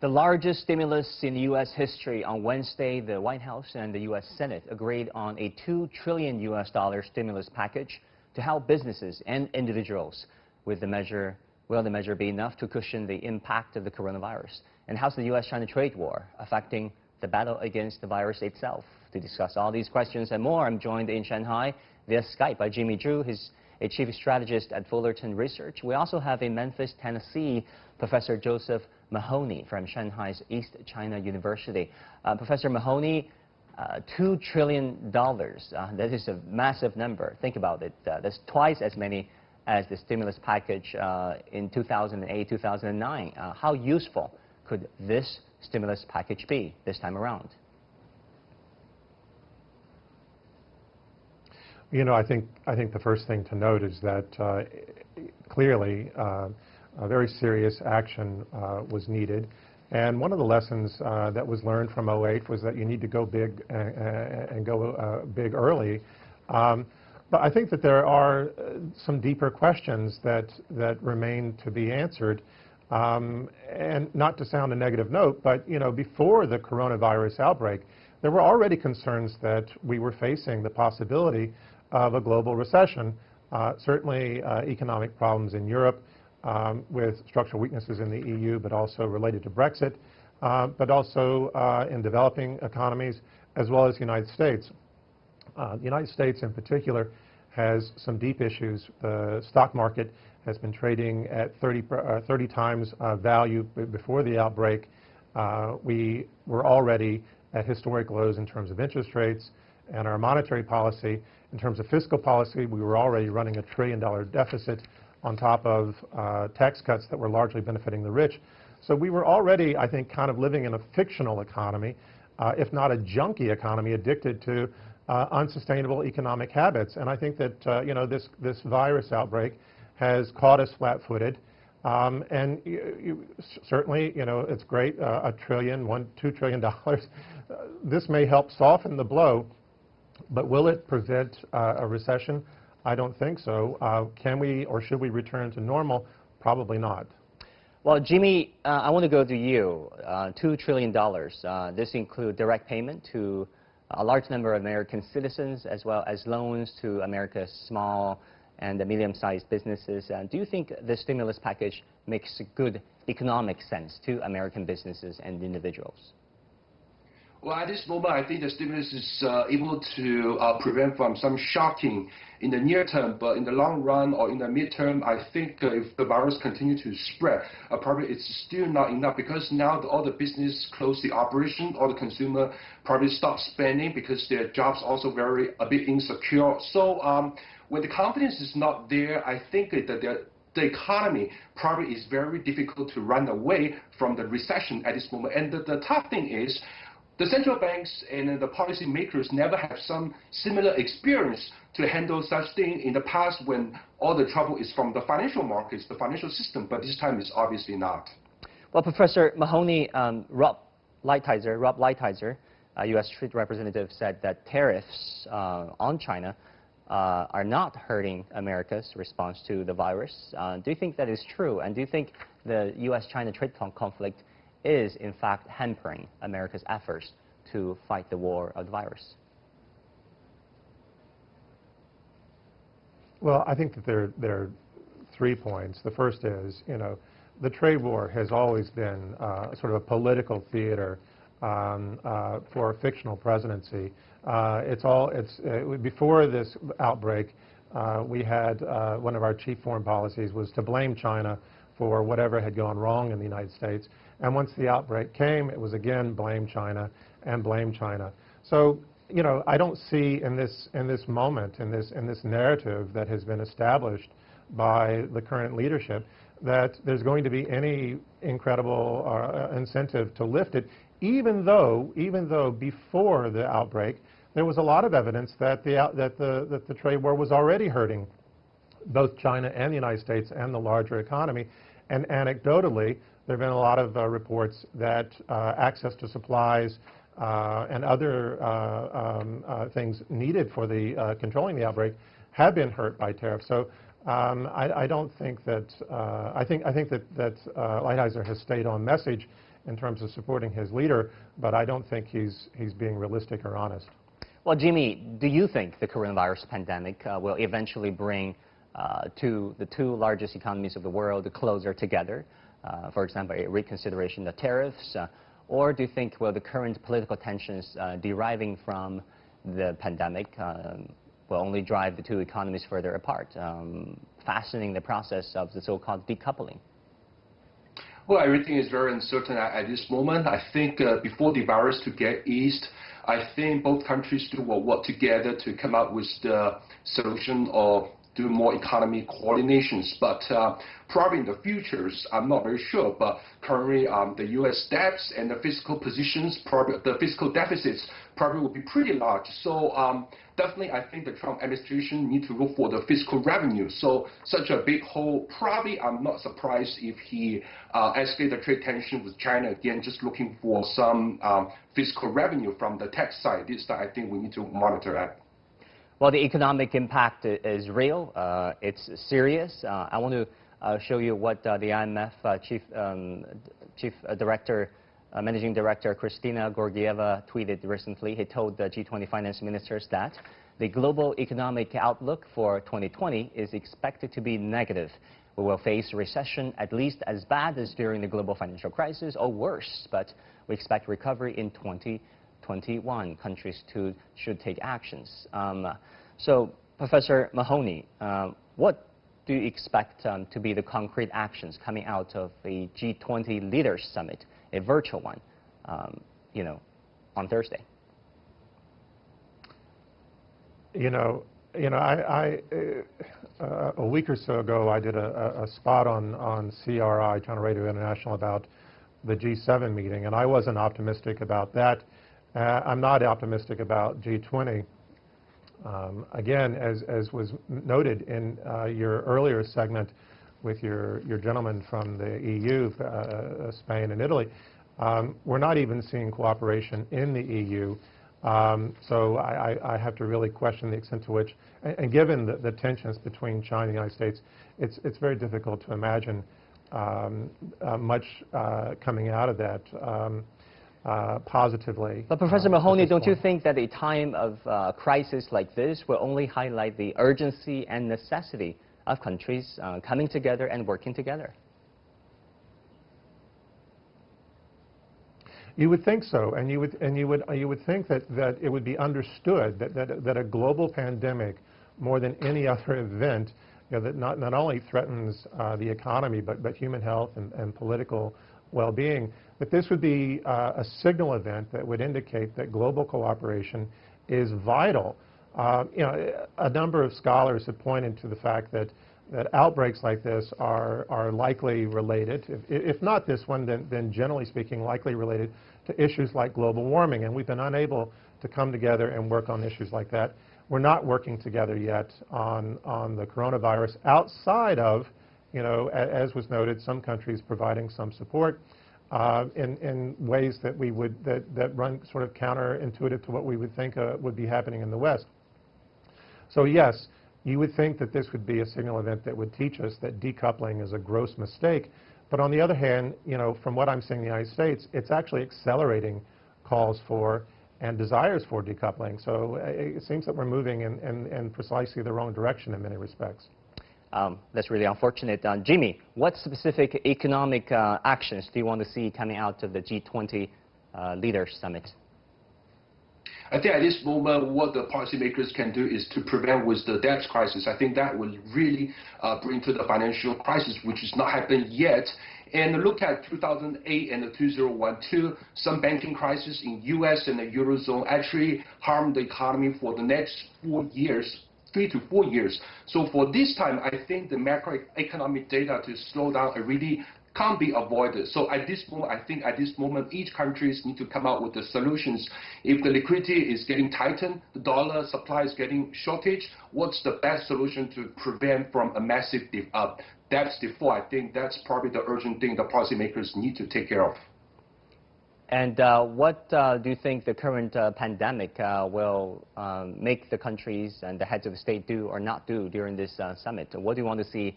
The largest stimulus in U.S. history. On Wednesday, the White House and the U.S. Senate agreed on a $2 trillion stimulus package to help businesses and individuals. Will the measure be enough to cushion the impact of the coronavirus? And how's the U.S.-China trade war affecting the battle against the virus itself? To discuss all these questions and more, I'm joined in Shanghai via Skype by Jimmy Zhu, who's a chief strategist at Fullerton Research. We also have in Memphis, Tennessee, Professor Josef Mahoney from Shanghai's East China University. Professor Mahoney, $2 trillion, that is a massive number. Think about it. That's twice as many as the stimulus package in 2008, 2009. How useful could this stimulus package be this time around? You know, I think the first thing to note is that clearly a very serious action was needed. And one of the lessons that was learned from '08 was that you need to go big and go big early. But I think that there are some deeper questions that remain to be answered. And not to sound a negative note, but you know, before the coronavirus outbreak, there were already concerns that we were facing the possibility of a global recession. Certainly economic problems in Europe with structural weaknesses in the EU, but also related to Brexit, but also in developing economies, as well as the United States. The United States in particular has some deep issues. The stock market has been trading at 30 times value before the outbreak. We were already at historic lows in terms of interest rates, and our monetary policy, in terms of fiscal policy, we were already running a $1 trillion deficit on top of tax cuts that were largely benefiting the rich. So we were already, I think, kind of living in a fictional economy, if not a junky economy, addicted to unsustainable economic habits. And I think that you know, this virus outbreak has caught us flat-footed. And certainly, you know, it's great, $2 trillion. This may help soften the blow, but will it prevent a recession? I don't think so. Can we or should we return to normal? Probably not. Well, Jimmy, I want to go to you. $2 trillion. This includes direct payment to a large number of American citizens, as well as loans to America's small and medium-sized businesses. Do you think the stimulus package makes good economic sense to American businesses and individuals? Well, at this moment, I think the stimulus is able to prevent from some shocking in the near term, but in the long run or in the midterm, I think if the virus continues to spread, probably it's still not enough, because now all the business close the operation, all the consumer probably stop spending because their jobs also a bit insecure. So when the confidence is not there, I think that the economy probably is very difficult to run away from the recession at this moment. And the tough thing is, the central banks and the policy makers never have some similar experience to handle such thing in the past, when all the trouble is from the financial markets, the financial system, but this time it's obviously not. Well, Professor Mahoney, Rob Lighthizer, U.S. Trade Representative, said that tariffs on China are not hurting America's response to the virus. Do you think that is true? And do you think the U.S.-China trade conflict is in fact hampering America's efforts to fight the war of the virus? Well, I think that there are 3 points. The first is, you know, the trade war has always been sort of a political theater for a fictional presidency. Before this outbreak, we had one of our chief foreign policies was to blame China for whatever had gone wrong in the United States. And once the outbreak came, it was again blame China and blame China. So, you know, I don't see in this moment, in this narrative that has been established by the current leadership, that there's going to be any incredible incentive to lift it, even though before the outbreak there was a lot of evidence that the trade war was already hurting both China and the United States and the larger economy. And anecdotally, there have been a lot of reports that access to supplies and other things needed for the controlling the outbreak have been hurt by tariffs. So I don't think that I think that Lighthizer has stayed on message, in terms of supporting his leader, but I don't think he's being realistic or honest. Well, Jimmy, do you think the coronavirus pandemic will eventually bring the two largest economies of the world closer together? For example, a reconsideration of tariffs, or do you think, well, the current political tensions deriving from the pandemic will only drive the two economies further apart, fastening the process of the so-called decoupling? Well, everything is very uncertain at this moment. I think before the virus to get eased, I think both countries will work together to come up with the solution or do more economy coordinations. But probably in the futures, I'm not very sure. But currently, the U.S. debts and the fiscal positions, probably the fiscal deficits, probably will be pretty large. So definitely, I think the Trump administration need to look for the fiscal revenue. So such a big hole, probably I'm not surprised if he escalate the trade tension with China again, just looking for some fiscal revenue from the tax side. This I think we need to monitor that. Well, the economic impact is real. It's serious. I want to show you what the IMF Managing Director Kristalina Georgieva tweeted recently. He told the G20 finance ministers that the global economic outlook for 2020 is expected to be negative. We will face a recession at least as bad as during the global financial crisis or worse, but we expect recovery in 2021. Countries should take actions. So, Professor Mahoney, what do you expect to be the concrete actions coming out of the G20 Leaders Summit, a virtual one, on Thursday? A week or so ago, I did a spot on CRI, China Radio International, about the G7 meeting, and I wasn't optimistic about that. I'm not optimistic about G20. Again, as was noted in your earlier segment with your gentleman from the EU, Spain and Italy, we're not even seeing cooperation in the EU. So I have to really question the extent to which, and given the tensions between China and the United States, it's very difficult to imagine much coming out of that positively. But Professor Mahoney, don't you think that a time of crisis like this will only highlight the urgency and necessity of countries coming together and working together? You would think so, and you would think that it would be understood that a global pandemic, more than any other event, that not only threatens the economy but human health and political well-being, that this would be a signal event that would indicate that global cooperation is vital. A number of scholars have pointed to the fact that outbreaks like this are likely related, if not this one, then generally speaking, likely related to issues like global warming. And we've been unable to come together and work on issues like that. We're not working together yet on the coronavirus outside of, as was noted, some countries providing some support in ways that run sort of counterintuitive to what we would think would be happening in the West. So yes, you would think that this would be a signal event that would teach us that decoupling is a gross mistake. But on the other hand, from what I'm seeing in the United States, it's actually accelerating calls for and desires for decoupling. So it seems that we're moving in precisely the wrong direction in many respects. That's really unfortunate. Jimmy, what specific economic actions do you want to see coming out of the G20 Leaders Summit? I think at this moment, what the policymakers can do is to prevent with the debt crisis. I think that will really bring to the financial crisis, which is not happening yet. And look at 2008 and 2012, some banking crisis in U.S. and the Eurozone actually harmed the economy for the next 4 years. 3 to 4 years. So for this time, I think the macroeconomic data to slow down really can't be avoided. So at this moment, I think at this moment, each countries need to come out with the solutions. If the liquidity is getting tightened, the dollar supply is getting shortage, what's the best solution to prevent from a massive debt default? I think that's probably the urgent thing the policymakers need to take care of. And what do you think the current pandemic will make the countries and the heads of the state do or not do during this summit? What do you want to see,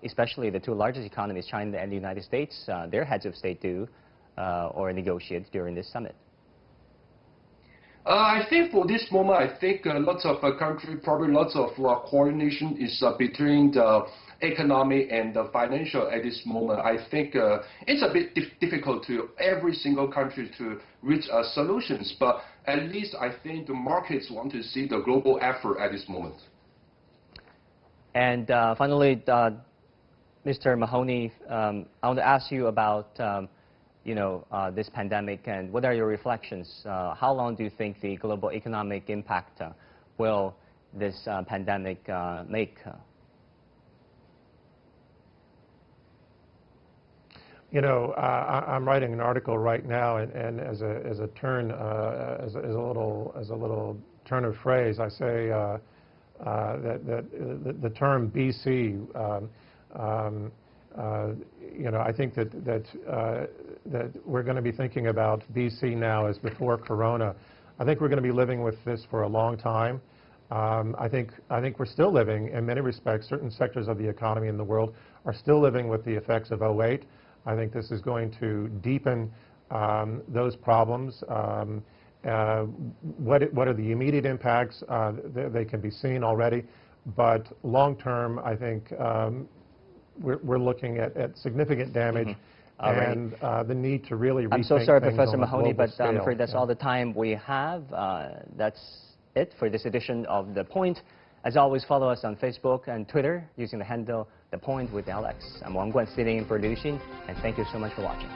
especially the two largest economies, China and the United States, their heads of state do or negotiate during this summit? I think for this moment, I think lots of country, probably lots of coordination is between the economic and the financial at this moment. I think it's a bit difficult to every single country to reach solutions, but at least I think the markets want to see the global effort at this moment. And finally, Mr. Mahoney, I want to ask you about this pandemic, and what are your reflections? How long do you think the global economic impact will this pandemic make? I'm writing an article right now, and as a little turn of phrase, I say that the term BC. I think that we're going to be thinking about BC now as before Corona. I think we're going to be living with this for a long time. I think we're still living, in many respects, certain sectors of the economy in the world are still living with the effects of '08. I think this is going to deepen those problems. What are the immediate impacts? They can be seen already, but long term, I think we're looking at significant damage and the need to really rethink. I'm so sorry, things Professor on a Mahoney, but scale. I'm afraid that's all the time we have. That's it for this edition of The Point. As always, follow us on Facebook and Twitter using the handle The Point with Alex. I'm Wang Guan sitting in for Liu Xin, and thank you so much for watching.